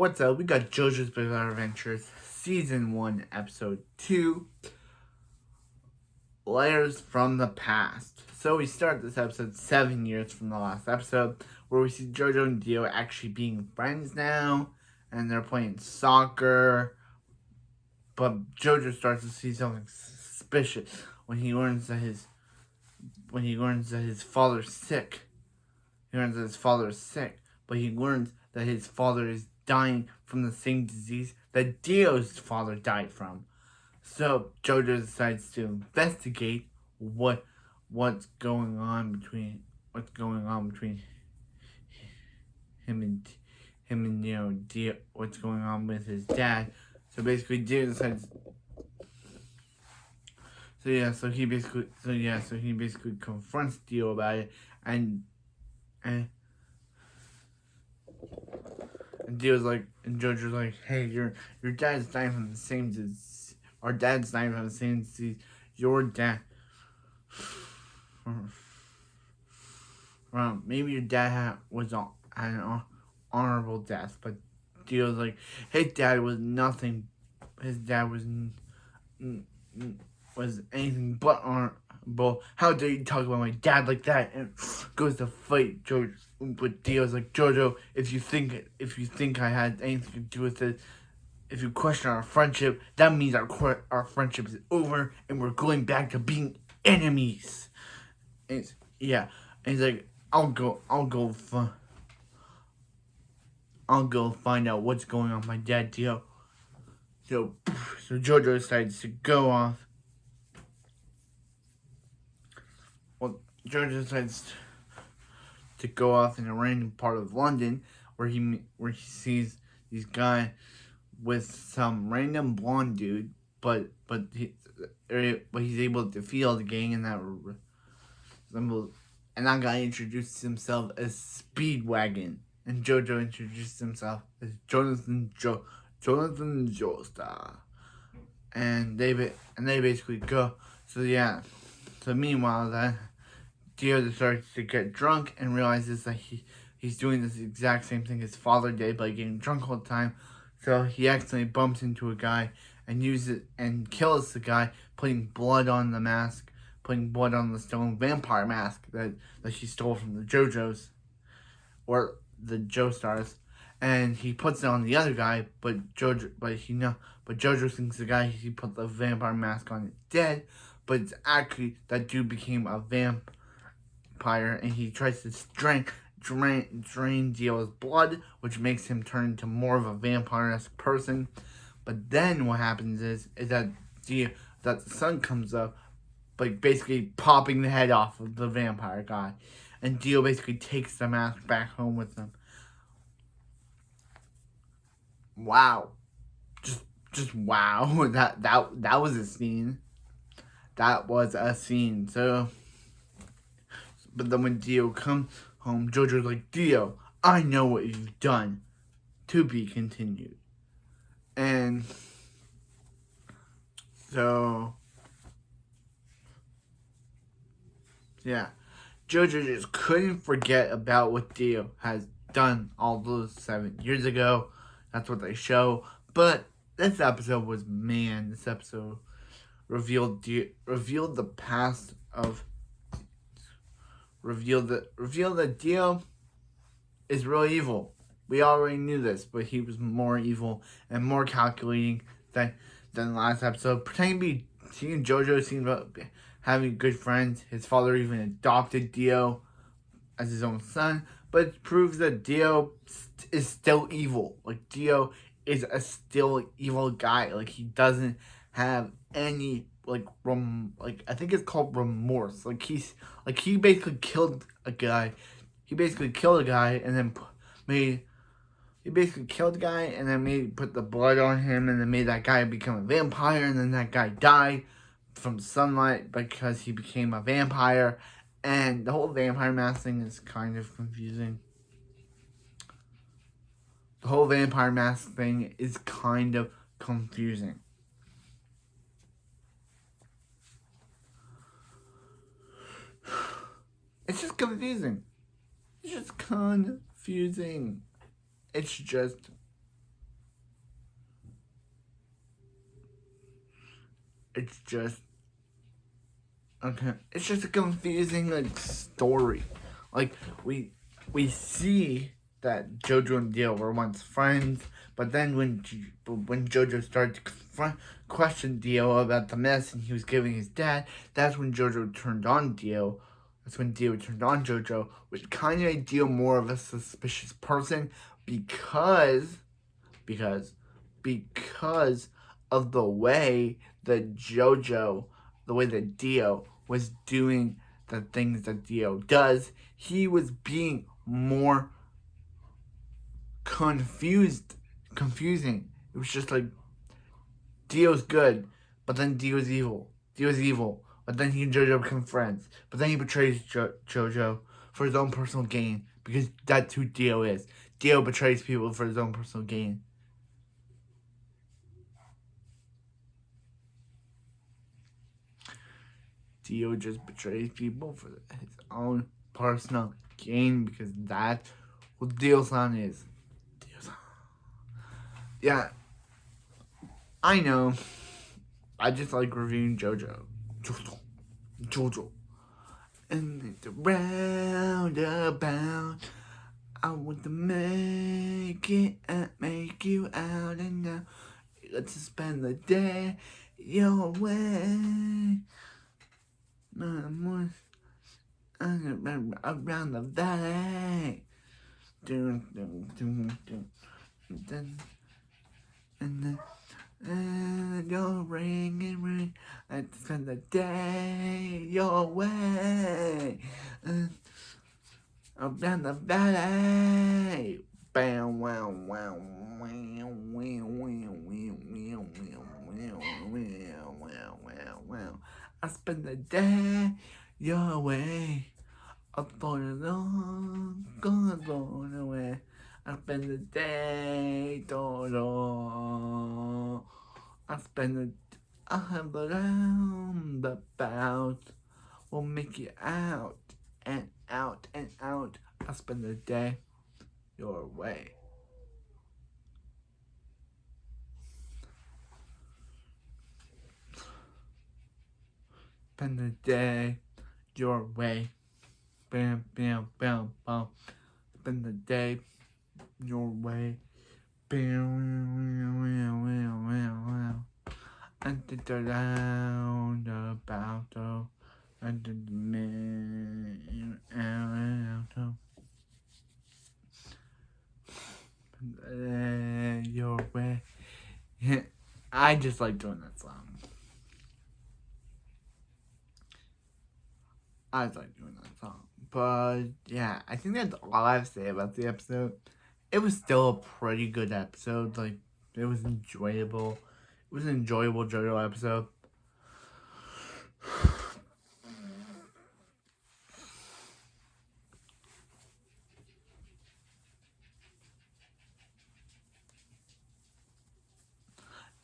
What's up? We got Jojo's Bizarre Adventures, Season 1, Episode 2, Layers from the Past. So we start this episode 7 years from the last episode, where we see Jojo and Dio actually being friends now, and they're playing soccer, but Jojo starts to see something suspicious when he learns that his father's sick. He learns that his father is sick, but he learns that his father is dying from the same disease that Dio's father died from. So Jojo decides to investigate what's going on between him and Dio, what's going on with his dad. So basically Dio decides so he basically confronts Dio about it, and Dio's like, and Jojo's like, hey, your dad's dying from the same disease. Our dad's dying from the same disease. Your dad, well, maybe your dad had an honorable death, but Dio's like, his dad was nothing. His dad was anything but honorable. How dare you talk about my dad like that? And goes to fight Jojo. But Dio's like, Jojo, if you think I had anything to do with it, if you question our friendship, that means our friendship is over and we're going back to being enemies. And and he's like, I'll go find out what's going on with my dad, Dio. So Jojo decides to go off. Well, Jojo decides to go off in a random part of London where he sees this guy with some random blonde dude, but he's able to feel the gang, and that guy introduces himself as Speedwagon, and Jojo introduces himself as Jonathan Joestar, and they basically go. So meanwhile that Dio starts to get drunk and realizes that he's doing this exact same thing his father did by getting drunk all the time. So he accidentally bumps into a guy and kills the guy, putting blood on the stone vampire mask that she stole from the Jojos, or the Joestars, and he puts it on the other guy, but Jojo thinks the guy he put the vampire mask on is dead, but it's actually that dude became a vampire, and he tries to drain Dio's blood, which makes him turn into more of a vampire-esque person. But then what happens is that the sun comes up, like basically popping the head off of the vampire guy, and Dio basically takes the mask back home with him. Wow, just wow! That was a scene. That was a scene. So, but then when Dio comes home, Jojo's like, Dio, I know what you've done. To be continued. And so, Jojo just couldn't forget about what Dio has done all those 7 years ago. That's what they show. But this episode revealed the past of revealed that Dio is really evil. We already knew this, but he was more evil and more calculating than the last episode. Pretending he and Jojo seemed to be having good friends. His father even adopted Dio as his own son, but it proves that Dio is still evil. Like, Dio is a still evil guy. Like, he doesn't have any I think it's called remorse. He basically killed a guy. He basically killed a guy and then put the blood on him, and then made that guy become a vampire, and then that guy died from sunlight because he became a vampire. And the whole vampire mask thing is kind of confusing. It's just confusing. It's just it's just okay. It's just a confusing like story. Like we see that Jojo and Dio were once friends, but then when Jojo started to question Dio about the medicine he was giving his dad, that's when Jojo turned on Dio. That's when Dio turned on Jojo, which kind of made Dio more of a suspicious person because because because of the way that Jojo, the way that Dio was doing the things that Dio does, he was being more confusing. It was just like Dio's good, but then Dio's evil. Dio's evil, but then he and Jojo become friends. But then he betrays Jojo for his own personal gain because that's who Dio is. Dio betrays people for his own personal gain. Dio just betrays people for his own personal gain because that's what Dio-san is. Dio-san. Yeah, I know. I just like reviewing Jojo. Jojo. And it's a roundabout. I want to make you out and now. Let's spend the day your way. Around the valley. And you're ring. Let's spend the day your way. Around the valley. Bam, wow, wow, wow, wow, wow. I spend the day your way. I thought it all gone away. I spend the day all. I spend the I have the roundabout. We'll make it out and out and out. I spend the day your way. Spend the day your way. Bam, bam, bam, bam. Spend the day your way. Bam, wow. I did the roundabout, though. I did the man out. Your way. I just like doing that song. I just like doing that song. But yeah, I think that's all I have to say about the episode. It was still a pretty good episode. Like, it was enjoyable. It was an enjoyable JoJo episode.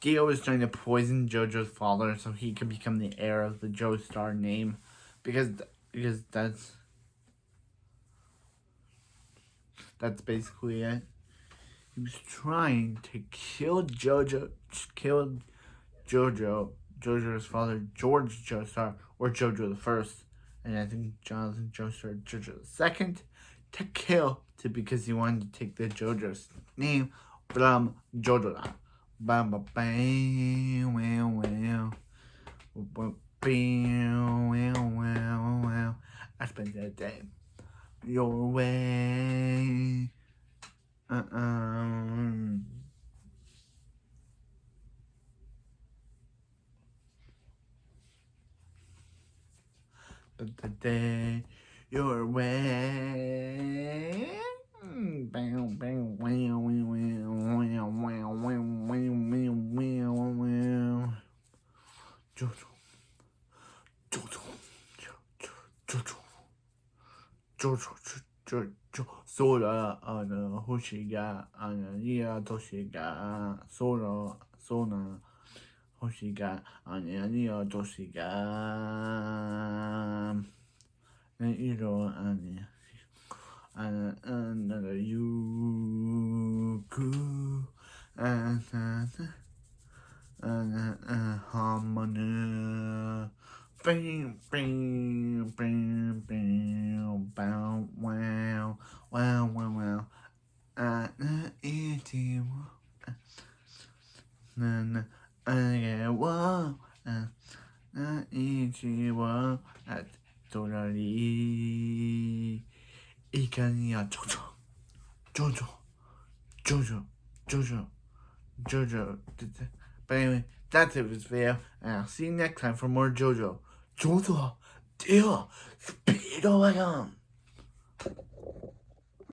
Dio was trying to poison JoJo's father so he could become the heir of the Joestar name, because that's basically it. He was trying to kill Jojo's father, George Joestar, or Jojo the First, and I think Jonathan Joestar, Jojo the Second, to kill because he wanted to take the Jojo's name from Jojo. Bam, bam, bam, wow, wow. Wow. I spent that day your way. But the day your way. Bam, bam, wow, wow, wow, wow. Jojo. Sora, Hoshiga, Nia Toshiga, Sona, Hoshiga, Nia Toshiga, and Iro, and another Yuku, and harmony. Bing, bing, bing, bing, bow, wow, wow, wow, wow. It na I wa一wa at 隣いかにやJojo Jojo. But anyway, that's it for this video, and I'll see you next time for more Jojo. Jojo, dear, speed away on.